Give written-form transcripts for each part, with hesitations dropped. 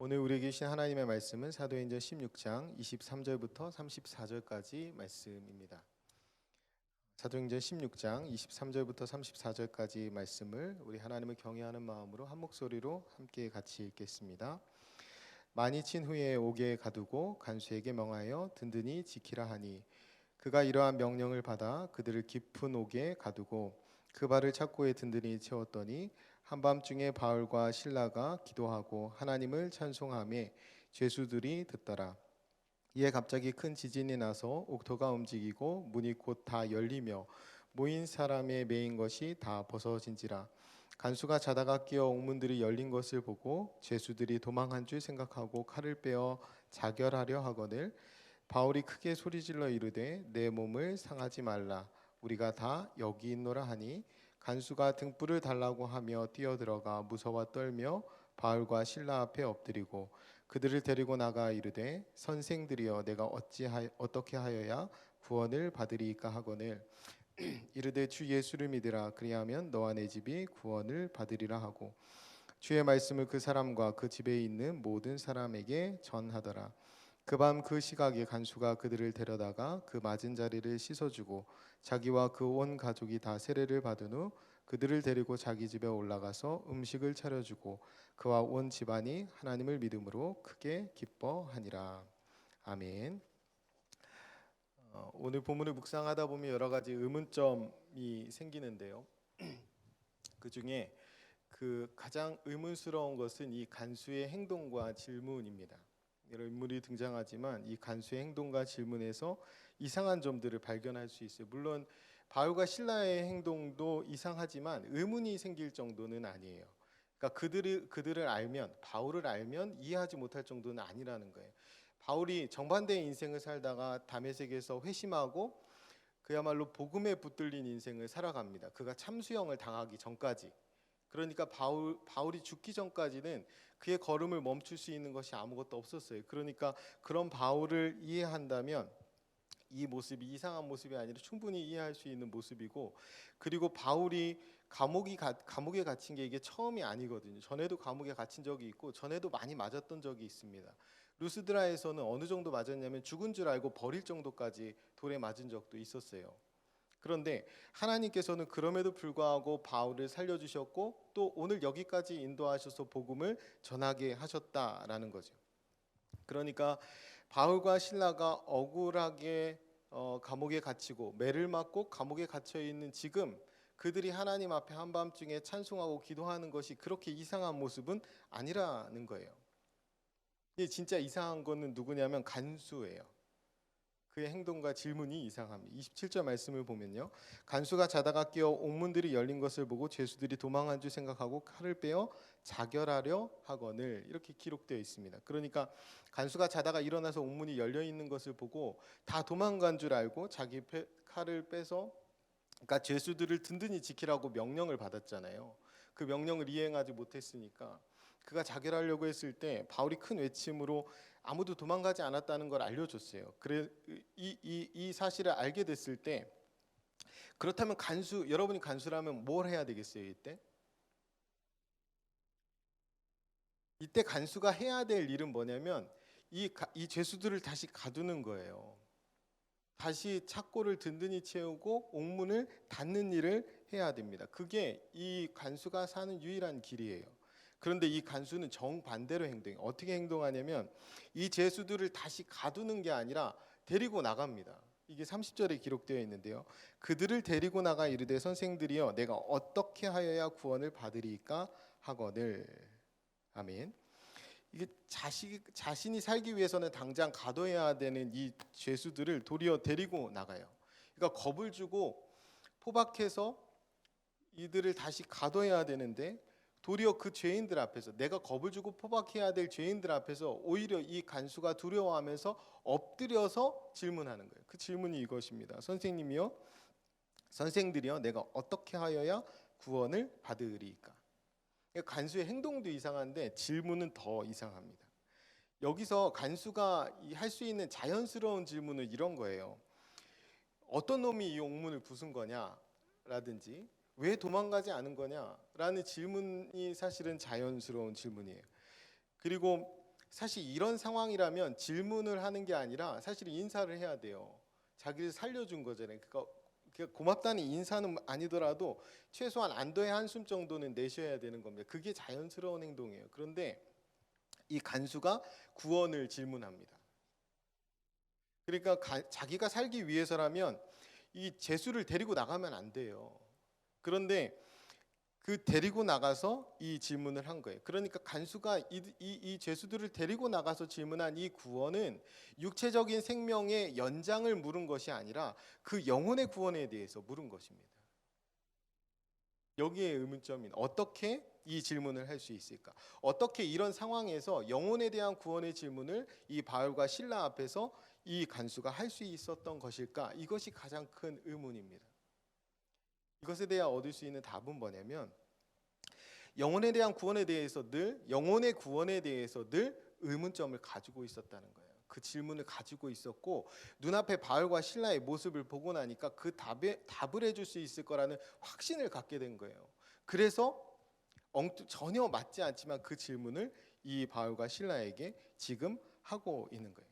오늘 우리에게 주신 하나님의 말씀은 사도행전 16장 23절부터 34절까지 말씀입니다. 사도행전 16장 23절부터 34절까지 말씀을 우리 하나님을 경외하는 마음으로 한 목소리로 함께 같이 읽겠습니다. 많이 친 후에 옥에 가두고 간수에게 명하여 든든히 지키라 하니 그가 이러한 명령을 받아 그들을 깊은 옥에 가두고 그 발을 착고에 든든히 채웠더니 한밤중에 바울과 실라가 기도하고 하나님을 찬송하며 죄수들이 듣더라. 이에 갑자기 큰 지진이 나서 옥토가 움직이고 문이 곧 다 열리며 모인 사람의 매인 것이 다 벗어진지라. 간수가 자다가 깨어 옥문들이 열린 것을 보고 죄수들이 도망한 줄 생각하고 칼을 빼어 자결하려 하거늘 바울이 크게 소리질러 이르되 내 몸을 상하지 말라 우리가 다 여기 있노라 하니 간수가 등불을 달라고 하며 뛰어들어가 무서워 떨며 바울과 실라 앞에 엎드리고 그들을 데리고 나가 이르되 선생들이여 내가 어떻게 하여야 구원을 받으리이까 하거늘 이르되 주 예수를 믿으라 그리하면 너와 내 집이 구원을 받으리라 하고 주의 말씀을 그 사람과 그 집에 있는 모든 사람에게 전하더라. 그 밤 그 시각에 간수가 그들을 데려다가 그 맞은 자리를 씻어주고 자기와 그 온 가족이 다 세례를 받은 후 그들을 데리고 자기 집에 올라가서 음식을 차려주고 그와 온 집안이 하나님을 믿음으로 크게 기뻐하니라. 아멘. 오늘 본문을 묵상하다 보면 여러 가지 의문점이 생기는데요. 그 중에 그 가장 의문스러운 것은 이 간수의 행동과 질문입니다. 여러 인물이 등장하지만 이 간수의 행동과 질문에서 이상한 점들을 발견할 수 있어요. 물론 바울과 실라의 행동도 이상하지만 의문이 생길 정도는 아니에요. 그러니까 그들을 알면 바울을 알면 이해하지 못할 정도는 아니라는 거예요. 바울이 정반대의 인생을 살다가 다메섹에서 회심하고 그야말로 복음에 붙들린 인생을 살아갑니다. 그가 참수형을 당하기 전까지. 그러니까 바울이 죽기 전까지는 그의 걸음을 멈출 수 있는 것이 아무것도 없었어요. 그러니까 그런 바울을 이해한다면 이 모습이 이상한 모습이 아니라 충분히 이해할 수 있는 모습이고, 그리고 바울이 감옥에 갇힌 게 이게 처음이 아니거든요. 전에도 감옥에 갇힌 적이 있고 전에도 많이 맞았던 적이 있습니다. 루스드라에서는 어느 정도 맞았냐면 죽은 줄 알고 버릴 정도까지 돌에 맞은 적도 있었어요. 그런데 하나님께서는 그럼에도 불구하고 바울을 살려주셨고 또 오늘 여기까지 인도하셔서 복음을 전하게 하셨다라는 거죠. 그러니까 바울과 실라가 억울하게 감옥에 갇히고 매를 맞고 감옥에 갇혀 있는 지금 그들이 하나님 앞에 한밤중에 찬송하고 기도하는 것이 그렇게 이상한 모습은 아니라는 거예요. 진짜 이상한 거는 누구냐면 간수예요. 그의 행동과 질문이 이상합니다. 27절 말씀을 보면요. 간수가 자다가 깨어 옥문들이 열린 것을 보고 죄수들이 도망한 줄 생각하고 칼을 빼어 자결하려 하거늘 이렇게 기록되어 있습니다. 그러니까 간수가 자다가 일어나서 옥문이 열려 있는 것을 보고 다 도망간 줄 알고 자기 칼을 빼서 그러니까 죄수들을 든든히 지키라고 명령을 받았잖아요. 그 명령을 이행하지 못했으니까 그가 자결하려고 했을 때 바울이 큰 외침으로 아무도 도망가지 않았다는 걸 알려줬어요. 그래 이 사실을 알게 됐을 때 그렇다면 여러분이 간수라면 뭘 해야 되겠어요? 이때 간수가 해야 될 일은 뭐냐면 이 죄수들을 다시 가두는 거예요. 다시 착고를 든든히 채우고 옥문을 닫는 일을 해야 됩니다. 그게 이 간수가 사는 유일한 길이에요. 그런데 이 간수는 정반대로 행동해요. 어떻게 행동하냐면 이 죄수들을 다시 가두는 게 아니라 데리고 나갑니다. 이게 30절에 기록되어 있는데요. 그들을 데리고 나가 이르되 선생들이여 내가 어떻게 하여야 구원을 받으리까 하거늘. 아멘. 이게 자신이 살기 위해서는 당장 가둬야 되는 이 죄수들을 도리어 데리고 나가요. 그러니까 겁을 주고 포박해서 이들을 다시 가둬야 되는데 도리어 그 죄인들 앞에서 내가 겁을 주고 포박해야 될 죄인들 앞에서 오히려 이 간수가 두려워하면서 엎드려서 질문하는 거예요. 그 질문이 이것입니다. 선생들이여 내가 어떻게 하여야 구원을 받으리까? 간수의 행동도 이상한데 질문은 더 이상합니다. 여기서 간수가 할 수 있는 자연스러운 질문은 이런 거예요. 어떤 놈이 이 옥문을 부순 거냐라든지 왜 도망가지 않은 거냐라는 질문이 사실은 자연스러운 질문이에요. 그리고 사실 이런 상황이라면 질문을 하는 게 아니라 사실 인사를 해야 돼요. 자기를 살려준 거잖아요. 그러니까 고맙다는 인사는 아니더라도 최소한 안도의 한숨 정도는 내셔야 되는 겁니다. 그게 자연스러운 행동이에요. 그런데 이 간수가 구원을 질문합니다. 그러니까 자기가 살기 위해서라면 이 제수를 데리고 나가면 안 돼요. 그런데 그 데리고 나가서 이 질문을 한 거예요. 그러니까 간수가 이 죄수들을 데리고 나가서 질문한 이 구원은 육체적인 생명의 연장을 물은 것이 아니라 그 영혼의 구원에 대해서 물은 것입니다. 여기에 의문점인 어떻게 이 질문을 할 수 있을까? 어떻게 이런 상황에서 영혼에 대한 구원의 질문을 이 바울과 실라 앞에서 이 간수가 할 수 있었던 것일까? 이것이 가장 큰 의문입니다. 이것에 대해 얻을 수 있는 답은 뭐냐면 영혼에 대한 구원에 대해서 영혼의 구원에 대해서 늘 의문점을 가지고 있었다는 거예요. 그 질문을 가지고 있었고 눈앞에 바울과 실라의 모습을 보고 나니까 그 답을 해줄 수 있을 거라는 확신을 갖게 된 거예요. 그래서 전혀 맞지 않지만 그 질문을 이 바울과 실라에게 지금 하고 있는 거예요.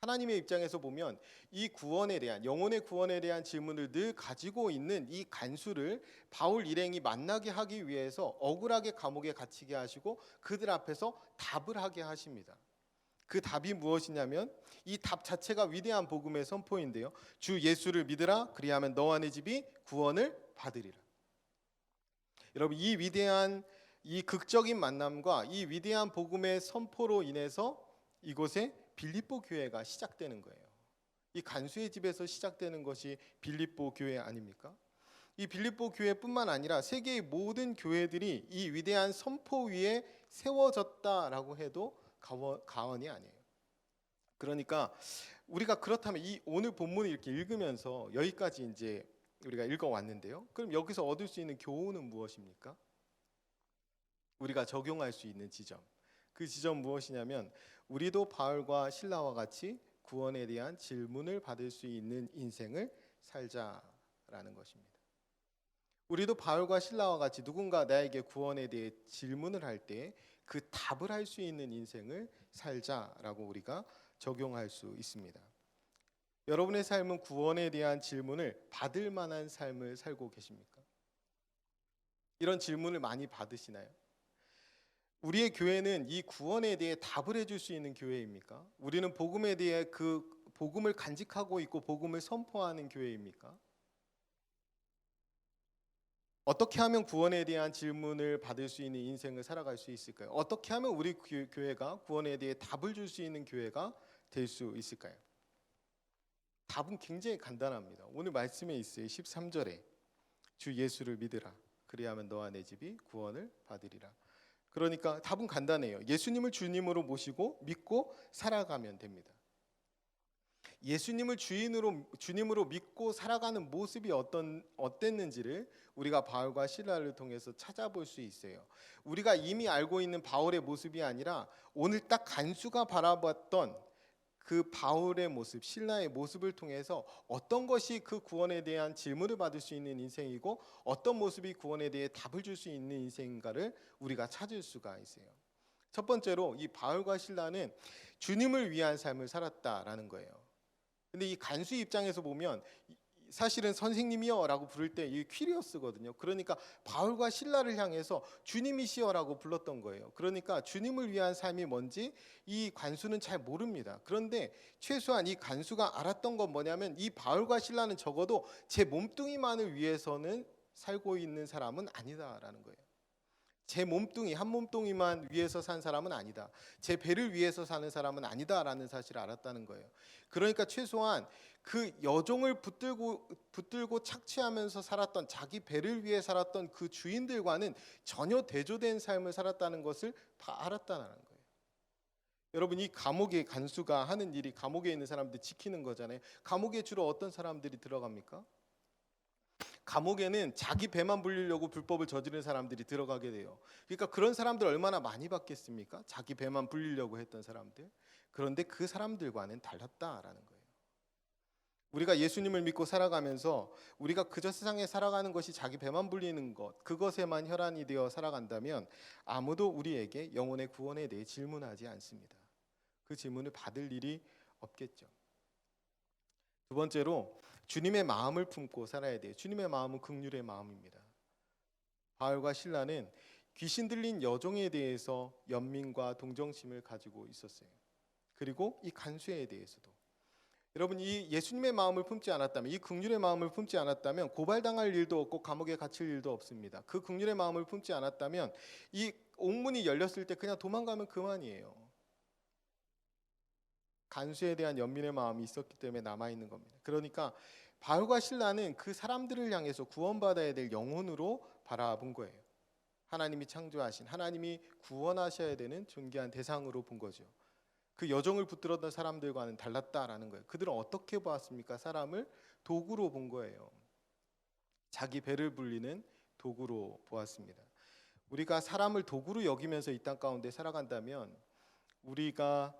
하나님의 입장에서 보면 이 구원에 대한 영혼의 구원에 대한 질문을 늘 가지고 있는 이 간수를 바울 일행이 만나게 하기 위해서 억울하게 감옥에 갇히게 하시고 그들 앞에서 답을 하게 하십니다. 그 답이 무엇이냐면 이 답 자체가 위대한 복음의 선포인데요. 주 예수를 믿으라 그리하면 너와 네 집이 구원을 받으리라. 여러분 이 위대한 이 극적인 만남과 이 위대한 복음의 선포로 인해서 이곳에 빌립보 교회가 시작되는 거예요. 이 간수의 집에서 시작되는 것이 빌립보 교회 아닙니까? 이 빌립보 교회뿐만 아니라 세계의 모든 교회들이 이 위대한 선포 위에 세워졌다라고 해도 과언이 아니에요. 그러니까 우리가 그렇다면 이 오늘 본문을 이렇게 읽으면서 여기까지 이제 우리가 읽어왔는데요. 그럼 여기서 얻을 수 있는 교훈은 무엇입니까? 우리가 적용할 수 있는 지점. 그 지점 무엇이냐면 우리도 바울과 실라와 같이 구원에 대한 질문을 받을 수 있는 인생을 살자라는 것입니다. 우리도 바울과 실라와 같이 누군가 나에게 구원에 대해 질문을 할 때 그 답을 할 수 있는 인생을 살자라고 우리가 적용할 수 있습니다. 여러분의 삶은 구원에 대한 질문을 받을 만한 삶을 살고 계십니까? 이런 질문을 많이 받으시나요? 우리의 교회는 이 구원에 대해 답을 해줄 수 있는 교회입니까? 우리는 복음에 대해 그 복음을 간직하고 있고 복음을 선포하는 교회입니까? 어떻게 하면 구원에 대한 질문을 받을 수 있는 인생을 살아갈 수 있을까요? 어떻게 하면 우리 교회가 구원에 대해 답을 줄 수 있는 교회가 될 수 있을까요? 답은 굉장히 간단합니다. 오늘 말씀에 있어요. 13절에 주 예수를 믿으라. 그리하면 너와 내 집이 구원을 받으리라. 그러니까 답은 간단해요. 예수님을 주님으로 모시고 믿고 살아가면 됩니다. 예수님을 주님으로 믿고 살아가는 모습이 어땠는지를 우리가 바울과 실라를 통해서 찾아볼 수 있어요. 우리가 이미 알고 있는 바울의 모습이 아니라 오늘 딱 간수가 바라봤던 그 바울의 모습, 실라의 모습을 통해서 어떤 것이 그 구원에 대한 질문을 받을 수 있는 인생이고 어떤 모습이 구원에 대해 답을 줄 수 있는 인생인가를 우리가 찾을 수가 있어요. 첫 번째로 이 바울과 실라는 주님을 위한 삶을 살았다라는 거예요. 근데 이 간수 입장에서 보면 사실은 선생님이여라고 부를 때 이 퀴리어스거든요. 그러니까 바울과 실라를 향해서 주님이시여라고 불렀던 거예요. 그러니까 주님을 위한 삶이 뭔지 이 간수는 잘 모릅니다. 그런데 최소한 이 간수가 알았던 건 뭐냐면 이 바울과 실라는 적어도 제 몸뚱이만을 위해서는 살고 있는 사람은 아니다라는 거예요. 제 몸뚱이 한 몸뚱이만 위해서 산 사람은 아니다. 제 배를 위해서 사는 사람은 아니다라는 사실을 알았다는 거예요. 그러니까 최소한 그 여종을 붙들고 착취하면서 살았던 자기 배를 위해 살았던 그 주인들과는 전혀 대조된 삶을 살았다는 것을 알았다는 거예요. 여러분 이 감옥의 간수가 하는 일이 감옥에 있는 사람들 지키는 거잖아요. 감옥에 주로 어떤 사람들이 들어갑니까? 감옥에는 자기 배만 불리려고 불법을 저지른 사람들이 들어가게 돼요. 그러니까 그런 사람들 얼마나 많이 받겠습니까? 자기 배만 불리려고 했던 사람들. 그런데 그 사람들과는 달랐다라는 거예요. 우리가 예수님을 믿고 살아가면서 우리가 그저 세상에 살아가는 것이 자기 배만 불리는 것, 그것에만 혈안이 되어 살아간다면 아무도 우리에게 영혼의 구원에 대해 질문하지 않습니다. 그 질문을 받을 일이 없겠죠. 두 번째로 주님의 마음을 품고 살아야 돼요. 주님의 마음은 긍휼의 마음입니다. 바울과 실라는 귀신 들린 여종에 대해서 연민과 동정심을 가지고 있었어요. 그리고 이 간수에 대해서도. 여러분, 이 예수님의 마음을 품지 않았다면, 이 긍휼의 마음을 품지 않았다면 고발당할 일도 없고 감옥에 갇힐 일도 없습니다. 그 긍휼의 마음을 품지 않았다면 이 옥문이 열렸을 때 그냥 도망가면 그만이에요. 간수에 대한 연민의 마음이 있었기 때문에 남아있는 겁니다. 그러니까 바울과 실라는 그 사람들을 향해서 구원받아야 될 영혼으로 바라본 거예요. 하나님이 창조하신, 하나님이 구원하셔야 되는 존귀한 대상으로 본 거죠. 그 여종을 붙들었던 사람들과는 달랐다라는 거예요. 그들은 어떻게 보았습니까? 사람을 도구로 본 거예요. 자기 배를 불리는 도구로 보았습니다. 우리가 사람을 도구로 여기면서 이 땅 가운데 살아간다면 우리가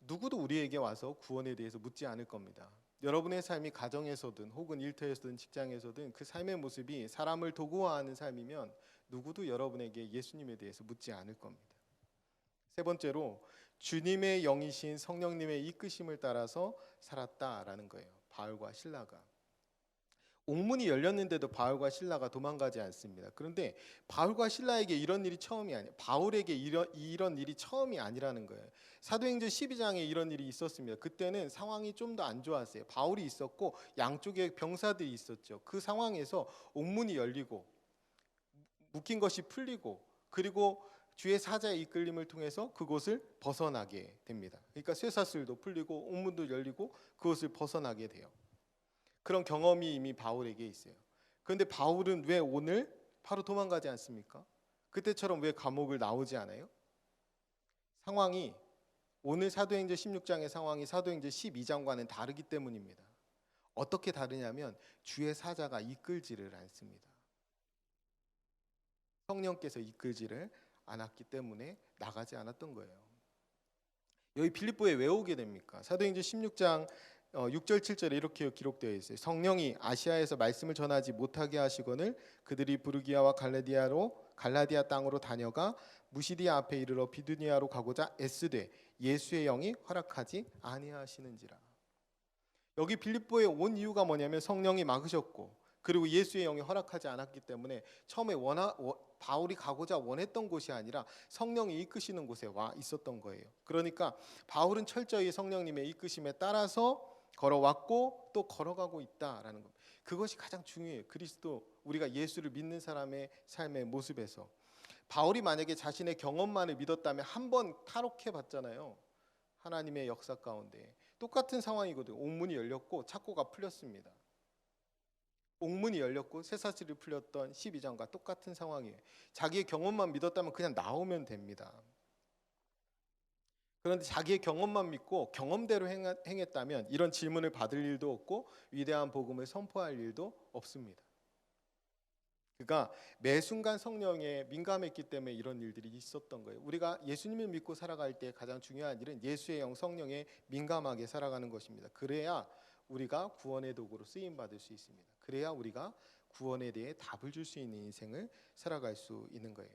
누구도 우리에게 와서 구원에 대해서 묻지 않을 겁니다. 여러분의 삶이 가정에서든 혹은 일터에서든 직장에서든 그 삶의 모습이 사람을 도구화하는 삶이면 누구도 여러분에게 예수님에 대해서 묻지 않을 겁니다. 세 번째로 주님의 영이신 성령님의 이끄심을 따라서 살았다라는 거예요. 바울과 실라가. 옥문이 열렸는데도 바울과 실라가 도망가지 않습니다. 그런데 바울과 실라에게 이런 일이 처음이 아니에요. 바울에게 이런 일이 처음이 아니라는 거예요. 사도행전 12장에 이런 일이 있었습니다. 그때는 상황이 좀 더 안 좋았어요. 바울이 있었고 양쪽에 병사들이 있었죠. 그 상황에서 옥문이 열리고 묶인 것이 풀리고 그리고 주의 사자의 이끌림을 통해서 그곳을 벗어나게 됩니다. 그러니까 쇠사슬도 풀리고 옥문도 열리고 그곳을 벗어나게 돼요. 그런 경험이 이미 바울에게 있어요. 그런데 바울은 왜 오늘 바로 도망가지 않습니까? 그때처럼 왜 감옥을 나오지 않아요? 상황이 오늘 사도행전 16장의 상황이 사도행전 12장과는 다르기 때문입니다. 어떻게 다르냐면 주의 사자가 이끌지를 않습니다. 성령께서 이끌지를 않았기 때문에 나가지 않았던 거예요. 여기 빌립보에 왜 오게 됩니까? 사도행전 16장 6절 7절에 이렇게 기록되어 있어요. 성령이 아시아에서 말씀을 전하지 못하게 하시거늘 그들이 부르기아와 갈라디아 땅으로 다녀가 무시디아 앞에 이르러 비두니아로 가고자 애쓰되 예수의 영이 허락하지 아니하시는지라. 여기 빌립보에 온 이유가 뭐냐면 성령이 막으셨고 그리고 예수의 영이 허락하지 않았기 때문에 처음에 바울이 가고자 원했던 곳이 아니라 성령이 이끄시는 곳에 와 있었던 거예요. 그러니까 바울은 철저히 성령님의 이끄심에 따라서 걸어왔고 또 걸어가고 있다라는 것. 그것이 가장 중요해요. 그리스도 우리가 예수를 믿는 사람의 삶의 모습에서 바울이 만약에 자신의 경험만을 믿었다면 한 번 탈옥해 봤잖아요. 하나님의 역사 가운데 똑같은 상황이거든요. 옥문이 열렸고 착고가 풀렸습니다. 옥문이 열렸고 쇠사슬이 풀렸던 12장과 똑같은 상황이에요. 자기의 경험만 믿었다면 그냥 나오면 됩니다. 그런데 자기의 경험만 믿고 경험대로 행했다면 이런 질문을 받을 일도 없고 위대한 복음을 선포할 일도 없습니다. 그가 매 순간 성령에 민감했기 때문에 이런 일들이 있었던 거예요. 우리가 예수님을 믿고 살아갈 때 가장 중요한 일은 예수의 영 성령에 민감하게 살아가는 것입니다. 그래야 우리가 구원의 도구로 쓰임 받을 수 있습니다. 그래야 우리가 구원에 대해 답을 줄 수 있는 인생을 살아갈 수 있는 거예요.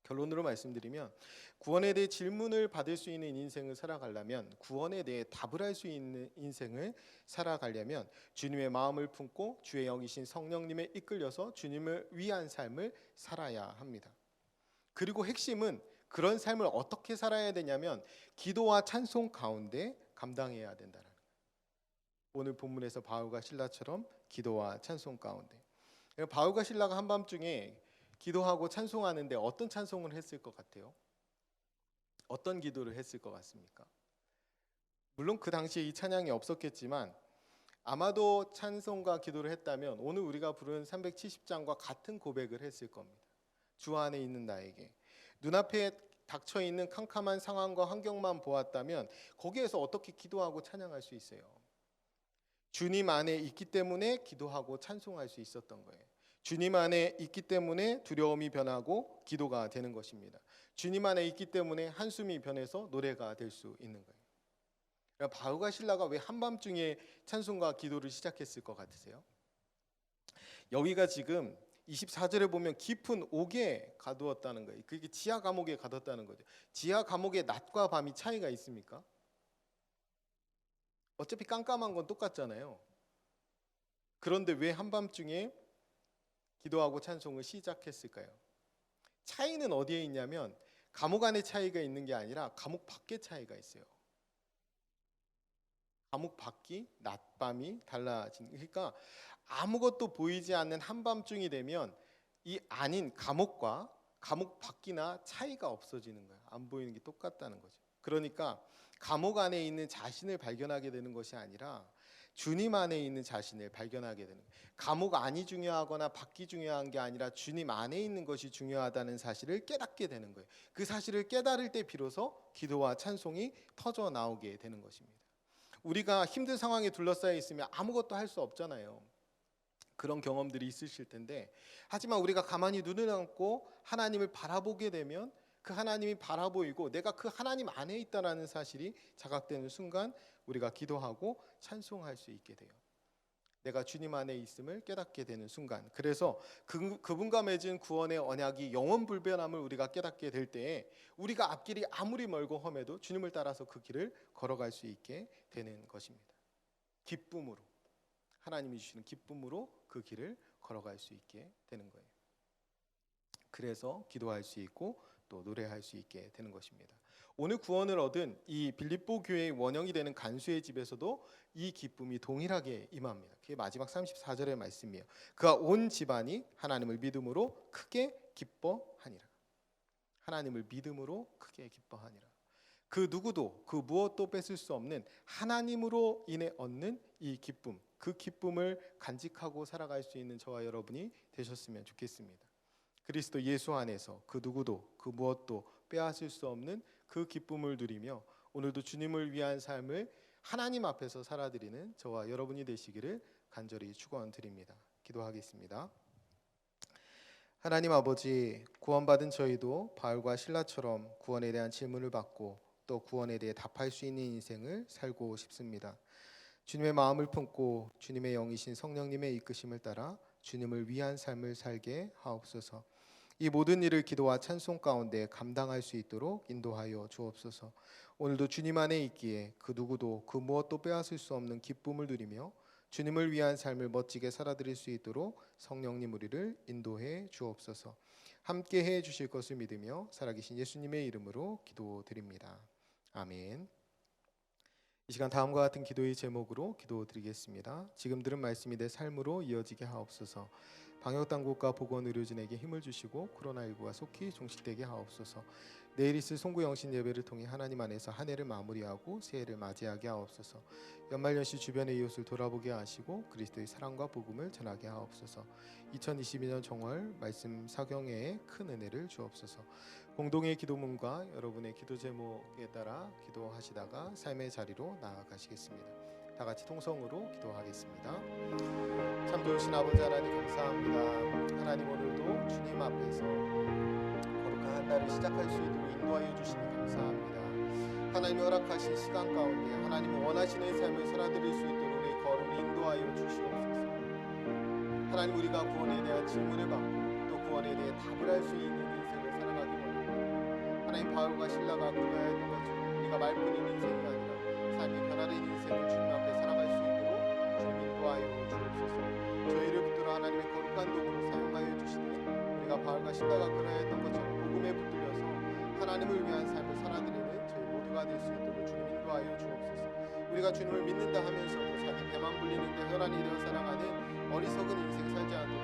결론으로 말씀드리면 구원에 대해 질문을 받을 수 있는 인생을 살아가려면 구원에 대해 답을 할 수 있는 인생을 살아가려면 주님의 마음을 품고 주의 영이신 성령님에 이끌려서 주님을 위한 삶을 살아야 합니다. 그리고 핵심은 그런 삶을 어떻게 살아야 되냐면 기도와 찬송 가운데 감당해야 된다는 거예요. 오늘 본문에서 바울과 실라처럼 기도와 찬송 가운데. 바울과 실라가 한밤중에 기도하고 찬송하는데 어떤 찬송을 했을 것 같아요? 어떤 기도를 했을 것 같습니까? 물론 그 당시에 이 찬양이 없었겠지만 아마도 찬송과 기도를 했다면 오늘 우리가 부른 370장과 같은 고백을 했을 겁니다. 주 안에 있는 나에게. 눈앞에 닥쳐 있는 캄캄한 상황과 환경만 보았다면 거기에서 어떻게 기도하고 찬양할 수 있어요? 주님 안에 있기 때문에 기도하고 찬송할 수 있었던 거예요. 주님 안에 있기 때문에 두려움이 변하고 기도가 되는 것입니다. 주님 안에 있기 때문에 한숨이 변해서 노래가 될 수 있는 거예요. 바울과 실라가 왜 한밤중에 찬송과 기도를 시작했을 것 같으세요? 여기가 지금 24절에 보면 깊은 옥에 가두었다는 거예요. 그게 지하 감옥에 가뒀다는 거죠. 지하 감옥에 낮과 밤이 차이가 있습니까? 어차피 깜깜한 건 똑같잖아요. 그런데 왜 한밤중에 기도하고 찬송을 시작했을까요? 차이는 어디에 있냐면 감옥 안에 차이가 있는 게 아니라 감옥 밖에 차이가 있어요. 감옥 밖이 낮밤이 달라진, 그러니까 아무것도 보이지 않는 한밤중이 되면 이 아닌 감옥과 감옥 밖이나 차이가 없어지는 거예요. 안 보이는 게 똑같다는 거죠. 그러니까 감옥 안에 있는 자신을 발견하게 되는 것이 아니라 주님 안에 있는 자신을 발견하게 되는 거예요. 감옥 안이 중요하거나 밖이 중요한 게 아니라 주님 안에 있는 것이 중요하다는 사실을 깨닫게 되는 거예요. 그 사실을 깨달을 때 비로소 기도와 찬송이 터져 나오게 되는 것입니다. 우리가 힘든 상황에 둘러싸여 있으면 아무것도 할 수 없잖아요. 그런 경험들이 있으실 텐데, 하지만 우리가 가만히 눈을 감고 하나님을 바라보게 되면 그 하나님이 바라보이고 내가 그 하나님 안에 있다는 사실이 자각되는 순간 우리가 기도하고 찬송할 수 있게 돼요. 내가 주님 안에 있음을 깨닫게 되는 순간, 그래서 그분과 맺은 구원의 언약이 영원불변함을 우리가 깨닫게 될 때에 우리가 앞길이 아무리 멀고 험해도 주님을 따라서 그 길을 걸어갈 수 있게 되는 것입니다. 기쁨으로, 하나님이 주시는 기쁨으로 그 길을 걸어갈 수 있게 되는 거예요. 그래서 기도할 수 있고 또 노래할 수 있게 되는 것입니다. 오늘 구원을 얻은 이 빌립보 교회의 원형이 되는 간수의 집에서도 이 기쁨이 동일하게 임합니다. 그게 마지막 34절의 말씀이에요. 그가 온 집안이 하나님을 믿음으로 크게 기뻐하니라. 하나님을 믿음으로 크게 기뻐하니라. 그 누구도 그 무엇도 뺏을 수 없는 하나님으로 인해 얻는 이 기쁨, 그 기쁨을 간직하고 살아갈 수 있는 저와 여러분이 되셨으면 좋겠습니다. 그리스도 예수 안에서 그 누구도 그 무엇도 빼앗을 수 없는 그 기쁨을 누리며 오늘도 주님을 위한 삶을 하나님 앞에서 살아드리는 저와 여러분이 되시기를 간절히 축원드립니다. 기도하겠습니다. 하나님 아버지, 구원받은 저희도 바울과 실라처럼 구원에 대한 질문을 받고 또 구원에 대해 답할 수 있는 인생을 살고 싶습니다. 주님의 마음을 품고 주님의 영이신 성령님의 이끄심을 따라 주님을 위한 삶을 살게 하옵소서. 이 모든 일을 기도와 찬송 가운데 감당할 수 있도록 인도하여 주옵소서. 오늘도 주님 안에 있기에 그 누구도 그 무엇도 빼앗을 수 없는 기쁨을 누리며 주님을 위한 삶을 멋지게 살아드릴 수 있도록 성령님 우리를 인도해 주옵소서. 함께 해 주실 것을 믿으며 살아계신 예수님의 이름으로 기도드립니다. 아멘. 이 시간 다음과 같은 기도의 제목으로 기도드리겠습니다. 지금 들은 말씀이 내 삶으로 이어지게 하옵소서. 방역당국과 보건의료진에게 힘을 주시고 코로나19가 속히 종식되게 하옵소서. 내일 있을 송구영신 예배를 통해 하나님 안에서 한 해를 마무리하고 새해를 맞이하게 하옵소서. 연말연시 주변의 이웃을 돌아보게 하시고 그리스도의 사랑과 복음을 전하게 하옵소서. 2022년 정월 말씀 사경회에 큰 은혜를 주옵소서. 공동의 기도문과 여러분의 기도 제목에 따라 기도하시다가 삶의 자리로 나아가시겠습니다. 다 같이 통성으로 기도하겠습니다. 참 좋으신 아버지 하나님 감사합니다. 하나님 오늘도 주님 앞에서 거룩한 한 달을 시작할 수 있도록 인도하여 주시니 감사합니다. 하나님이 허락하신 시간 가운데 하나님이 원하시는 삶을 살아드릴 수 있도록 우리 걸음을 인도하여 주시옵소서. 하나님 우리가 구원에 대한 질문을 받고 또 구원에 대해 답을 할 수 있는 인생을 살아가기 원합니다. 하나님 바울과 실라가 그려야 했던 것처럼 우리가 말뿐인 인생이 아니라 삶이 변화된 인생을 주님 앞에 살아갈 수 있도록 주님 인도하여 주옵소서. 저희를 붙들어 하나님의 거룩한 도구로 사용하여 주시되 우리가 바울과 실라가 그려야 했던 것처럼 복음에 붙들려서 하나님을 위한 삶을 살아드리는 저희 모두가 될 수 있도록 주님 인도하여 주옵소서. 우리가 주님을 믿는다 하면서도 자기 배만 불리는데 혈안이 되어 살아가는 어리석은 인생 살지 않도록